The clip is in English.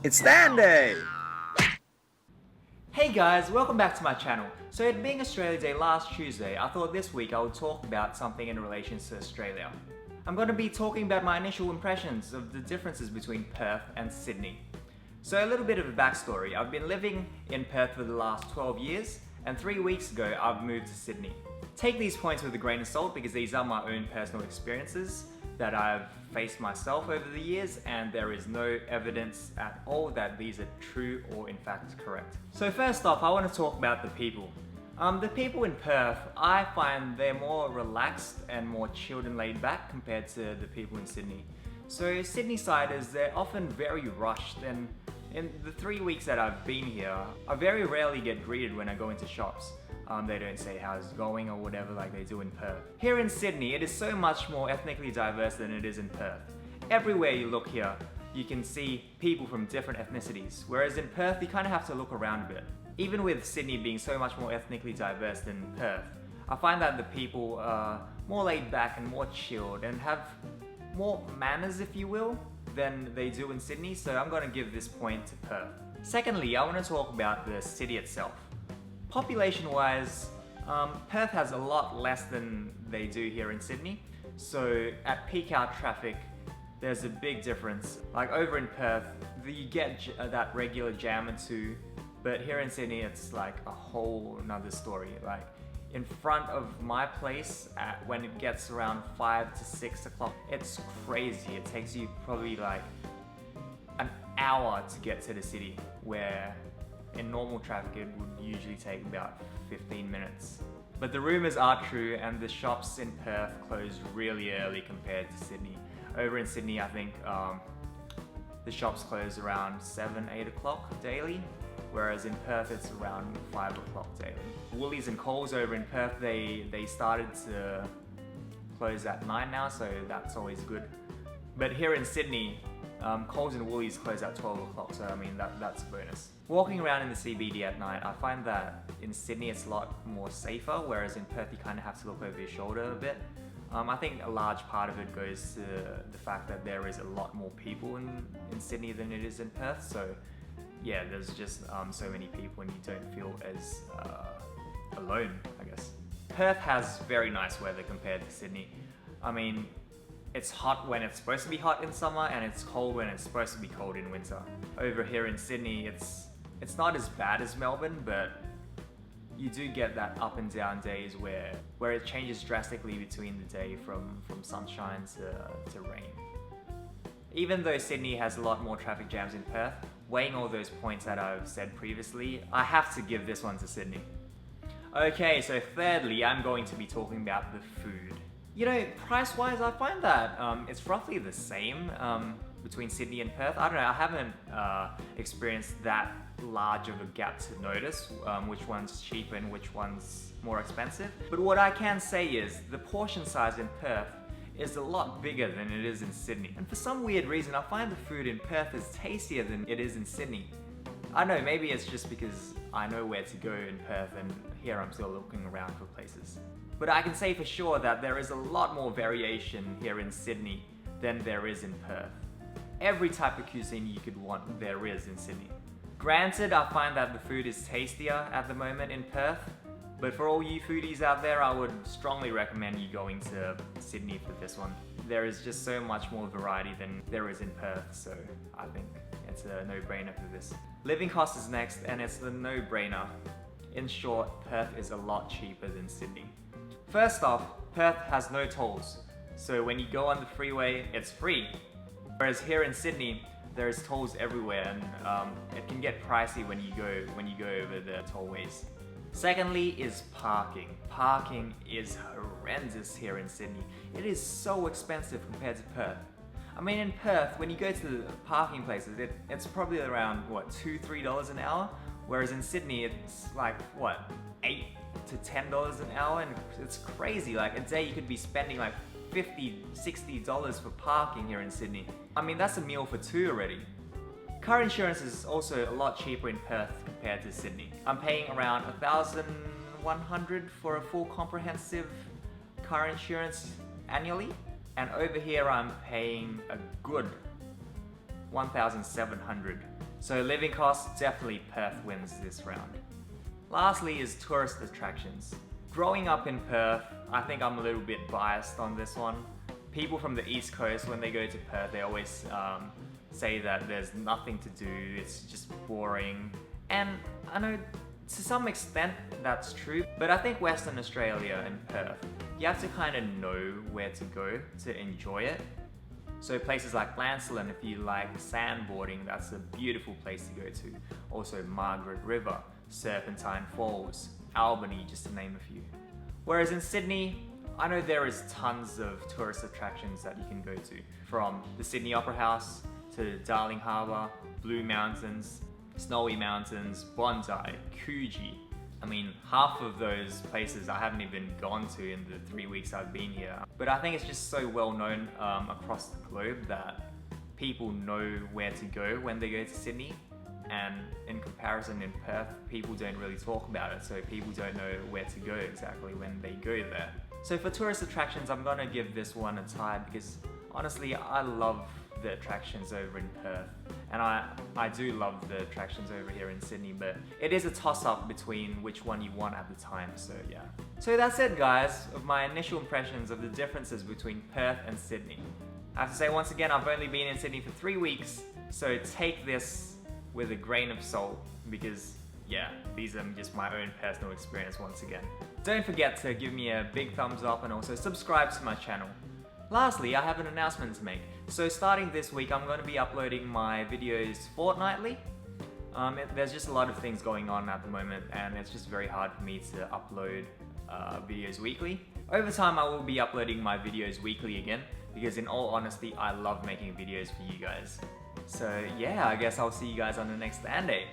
It's Stan Day! Hey guys, welcome back to my channel. So it being Australia Day last Tuesday, I thought this week I would talk about something in relation to Australia. I'm going to be talking about my initial impressions of the differences between Perth and Sydney. So a little bit of a backstory. I've been living in Perth for the last 12 years, and 3 weeks ago I've moved to Sydney. Take these points with a grain of salt because these are my own personal experiences that I've faced myself over the years, and there is no evidence at all that these are true or in fact correct. So first off, I want to talk about the people. The people in Perth, I find they're more relaxed and more chilled and laid back compared to the people in Sydney. So Sydney-siders, they're often very rushed, and in the 3 weeks that I've been here, I very rarely get greeted when I go into shops. They don't say how's it going or whatever like they do in Perth. Here in Sydney, it is so much more ethnically diverse than it is in Perth. Everywhere you look here, you can see people from different ethnicities, whereas in Perth, you kind of have to look around a bit. Even with Sydney being so much more ethnically diverse than Perth, I find that the people are more laid back and more chilled and have more manners, if you will, than they do in Sydney, so I'm going to give this point to Perth. Secondly, I want to talk about the city itself. Population-wise, Perth has a lot less than they do here in Sydney, so at peak hour traffic, there's a big difference. Like over in Perth, you get that regular jam or two, but here in Sydney, it's like a whole another story. Like in front of my place, when it gets around 5 to 6 o'clock, it's crazy. It takes you probably like an hour to get to the city, where in normal traffic it would usually take about 15 minutes. But the rumours are true, and the shops in Perth close really early compared to Sydney. Over in Sydney, I think the shops close around 7, 8 o'clock daily, whereas in Perth it's around 5 o'clock daily. Woolies and Coles over in Perth, they started to close at 9 now, so that's always good. But here in Sydney, Coles and Woolies close at 12 o'clock, so I mean that's a bonus. Walking around in the CBD at night, I find that in Sydney it's a lot more safer, whereas in Perth you kind of have to look over your shoulder a bit. I think a large part of it goes to the fact that there is a lot more people in Sydney than it is in Perth, so yeah, there's just so many people and you don't feel as alone, I guess. Perth has very nice weather compared to Sydney. I mean, it's hot when it's supposed to be hot in summer, and it's cold when it's supposed to be cold in winter. Over here in Sydney, it's not as bad as Melbourne, but you do get that up and down days where it changes drastically between the day from sunshine to rain. Even though Sydney has a lot more traffic jams in Perth, weighing all those points that I've said previously, I have to give this one to Sydney. Okay, so thirdly, I'm going to be talking about the food. You know, price-wise, I find that it's roughly the same between Sydney and Perth. I don't know, I haven't experienced that large of a gap to notice which one's cheaper and which one's more expensive. But what I can say is the portion size in Perth is a lot bigger than it is in Sydney. And for some weird reason, I find the food in Perth is tastier than it is in Sydney. I don't know, maybe it's just because I know where to go in Perth and here I'm still looking around for places. But I can say for sure that there is a lot more variation here in Sydney than there is in Perth. Every type of cuisine you could want, there is in Sydney. Granted, I find that the food is tastier at the moment in Perth, but for all you foodies out there, I would strongly recommend you going to Sydney for this one. There is just so much more variety than there is in Perth, so I think it's a no-brainer for this. Living cost is next, and it's the no-brainer. In short, Perth is a lot cheaper than Sydney. First off, Perth has no tolls, so when you go on the freeway, it's free. Whereas here in Sydney, there's tolls everywhere, and it can get pricey when you go over the tollways. Secondly is parking. Parking is horrendous here in Sydney. It is so expensive compared to Perth. I mean, in Perth, when you go to the parking places, it's probably around, what, $2, $3 an hour? Whereas in Sydney, it's like, what, $8 to $10 an hour? And it's crazy. Like, a day you could be spending like $50, $60 for parking here in Sydney. I mean, that's a meal for two already. Car insurance is also a lot cheaper in Perth compared to Sydney. I'm paying around $1,100 for a full comprehensive car insurance annually, and over here I'm paying a good $1,700. So living costs, definitely Perth wins this round. Lastly is tourist attractions. Growing up in Perth, I think I'm a little bit biased on this one. People from the East Coast, when they go to Perth, they always say that there's nothing to do, it's just boring. And I know to some extent that's true, but I think Western Australia and Perth, you have to kind of know where to go to enjoy it. So places like Blancelin, if you like sandboarding, that's a beautiful place to go to. Also Margaret River, Serpentine Falls, Albany, just to name a few. Whereas in Sydney, I know there is tons of tourist attractions that you can go to, from the Sydney Opera House to Darling Harbour, Blue Mountains, Snowy Mountains, Bondi, Coogee. I mean, half of those places I haven't even gone to in the 3 weeks I've been here. But I think it's just so well known across the globe that people know where to go when they go to Sydney. And in comparison in Perth, people don't really talk about it, so people don't know where to go exactly when they go there. So for tourist attractions, I'm gonna give this one a tie because honestly, I love the attractions over in Perth. And I do love the attractions over here in Sydney, but it is a toss-up between which one you want at the time, so yeah. So that's it guys, of my initial impressions of the differences between Perth and Sydney. I have to say once again, I've only been in Sydney for 3 weeks, so take this with a grain of salt, because yeah, these are just my own personal experience once again. Don't forget to give me a big thumbs up and also subscribe to my channel. Lastly, I have an announcement to make. So starting this week, I'm going to be uploading my videos fortnightly. There's just a lot of things going on at the moment and it's just very hard for me to upload videos weekly. Over time, I will be uploading my videos weekly again because in all honesty, I love making videos for you guys. So yeah, I guess I'll see you guys on the next Stand Day.